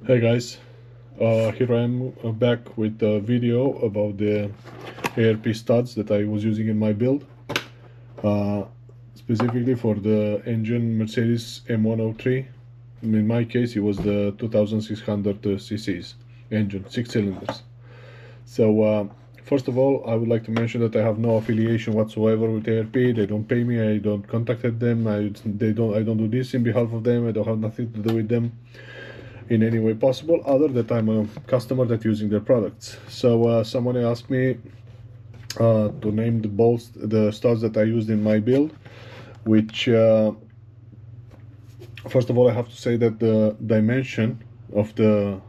Hey guys, here I am back with a video about the ARP studs that I was using in my build, uh, specifically for the engine Mercedes M103. In my case, it was the 2600 cc's engine, 6 cylinders. So first of all, I would like to mention that I have no affiliation whatsoever with ARP. They don't pay me. I don't contacted them. I don't do this in behalf of them. I don't have nothing to do with them in any way possible, other that I'm a customer that using their products. So someone asked me to name the studs that I used in my build, which first of all I have to say that the dimension of the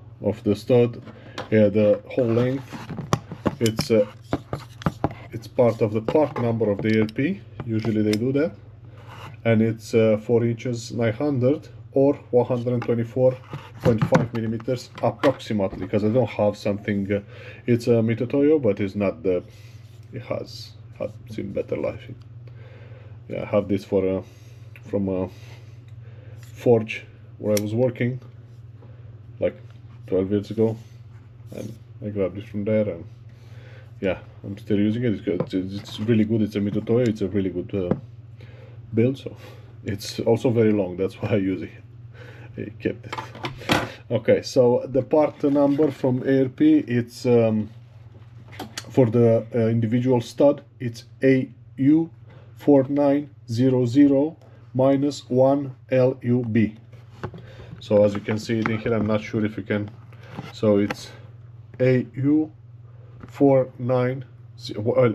stud, the whole length, it's part of the part number of the ARP. Usually they do that, and it's 4 inches 900 or 124.5 millimeters approximately, because I don't have something. It's a Mitutoyo, but it's not the. It has seen better life. Yeah, I have this from a forge where I was working like 12 years ago, and I grabbed it from there, and yeah, I'm still using it. It's good. It's really good. It's a Mitutoyo. It's a really good build. So it's also very long. That's why I use it. I kept it. Okay, so the part number from ARP, it's for the individual stud, it's AU4900 minus 1 LUB. So as you can see it in here, I'm not sure if you can. So it's AU49, well,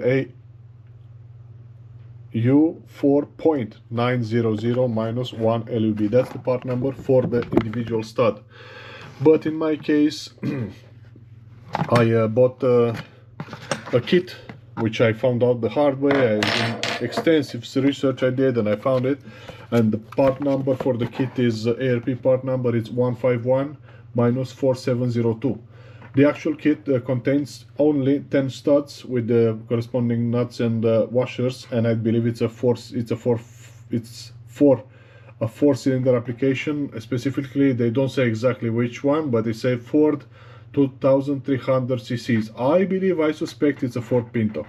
AU4.900 minus 1 LUB. That's the part number for the individual stud. But in my case, I bought a kit, which I found out the hard way. Extensive research I did, and I found it. And the part number for the kit is ARP part number. It's 151 minus 4702. The actual kit contains only 10 studs with the corresponding nuts and washers, and I believe it's a four-cylinder application. Specifically, they don't say exactly which one, but they say Ford 2300 cc's. I believe, I suspect it's a Ford Pinto.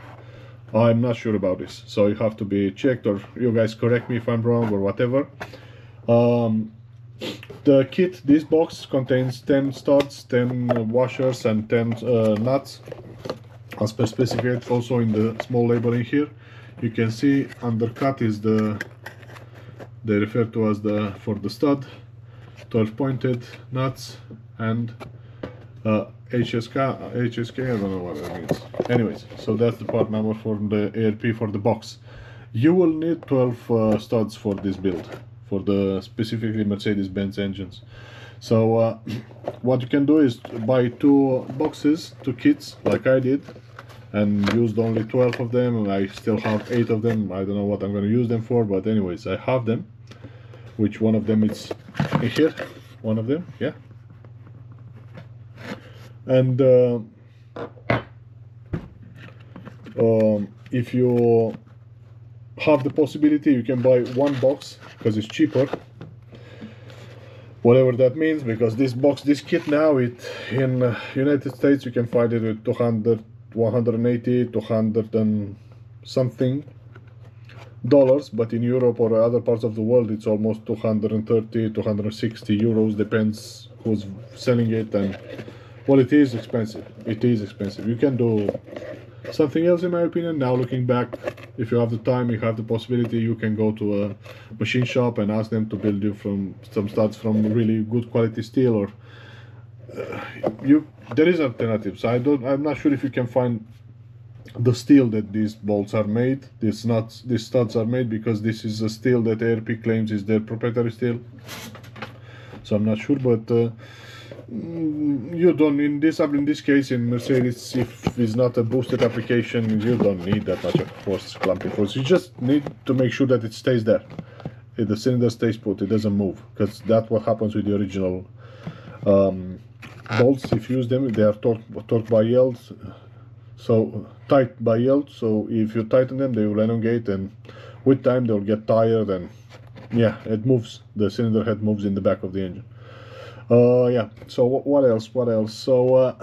I'm not sure about this, so you have to be checked, or you guys correct me if I'm wrong or whatever. The kit, this box contains 10 studs, 10 washers, and 10 nuts, as per specified also in the small labeling here. You can see undercut is they refer to as for the stud, 12 pointed nuts, and HSK, I don't know what that means. Anyways, so that's the part number for the ARP for the box. You will need 12 studs for this build, for the specifically Mercedes-Benz engines. So what you can do is buy 2 boxes, 2 kits, like I did, and used only 12 of them, and I still have 8 of them. I don't know what I'm going to use them for, but anyways, I have them. Which one of them is in here? One of them, yeah. And if you have the possibility, you can buy 1 box because it's cheaper, whatever that means, because this kit now, in United States you can find it with 200, 180, 200 and something dollars, but in Europe or other parts of the world it's almost 230, 260 euros, depends who's selling it. And well, it is expensive. It is expensive. You can do something else, in my opinion. Now looking back, if you have the time, you have the possibility, you can go to a machine shop and ask them to build you from some studs from really good quality steel, or there is alternatives. I'm not sure if you can find the steel that these bolts are made, these studs are made, because this is a steel that ARP claims is their proprietary steel. So I'm not sure, but you don't, in this case, in Mercedes, if it's not a boosted application, you don't need that much of force, clamping force. You just need to make sure that it stays there. If the cylinder stays put, it doesn't move, because that's what happens with the original bolts. If you use them, they are torqued by yields, so tight by yield. So if you tighten them, they will elongate, and with time they'll get tired, and yeah, it moves. The cylinder head moves in the back of the engine. Yeah, so what else? So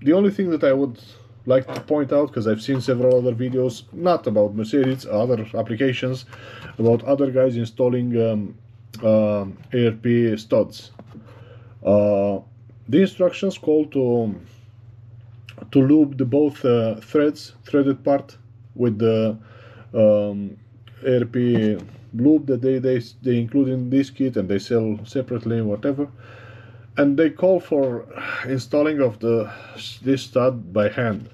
the only thing that I would like to point out, because I've seen several other videos, not about Mercedes, other applications, about other guys installing ARP studs. The instructions call to loop the both threaded part with the ARP loop that they include in this kit and they sell separately, whatever. And they call for installing of this stud by hand.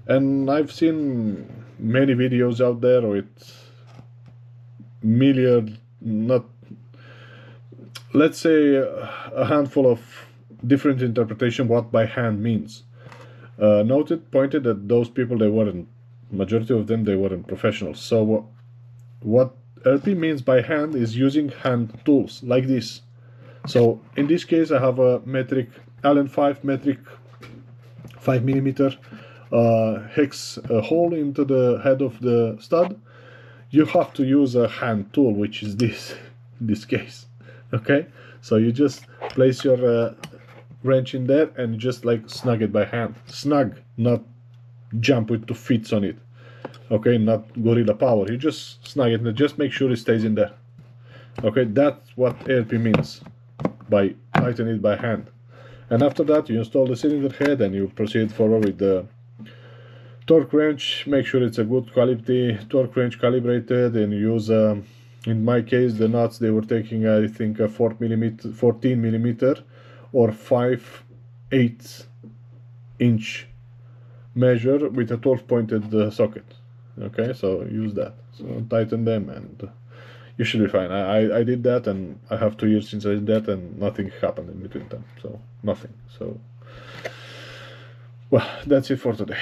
And I've seen many videos out there with million, not, let's say a handful of different interpretation what by hand means. Pointed that those people, they weren't, majority of them, they weren't professionals. So what RP means by hand is using hand tools like this. So in this case, I have a metric Allen 5 metric 5mm hex hole into the head of the stud. You have to use a hand tool, which is this, in this case. Okay, so you just place your wrench in there and you just like snug it by hand. Snug, not jump with 2 feet on it. Okay, not gorilla power. You just snug it and just make sure it stays in there. Okay, that's what ARP means by tighten it by hand. And after that, you install the cylinder head and you proceed forward with the torque wrench. Make sure it's a good quality torque wrench, calibrated, and use in my case the nuts, they were taking, I think, a 14 millimeter or 5/8 inch measure with a 12 pointed socket. Okay, so use that. So tighten them and you should be fine. I did that, and I have 2 years since I did that, and nothing happened in between them. So nothing. So well, that's it for today.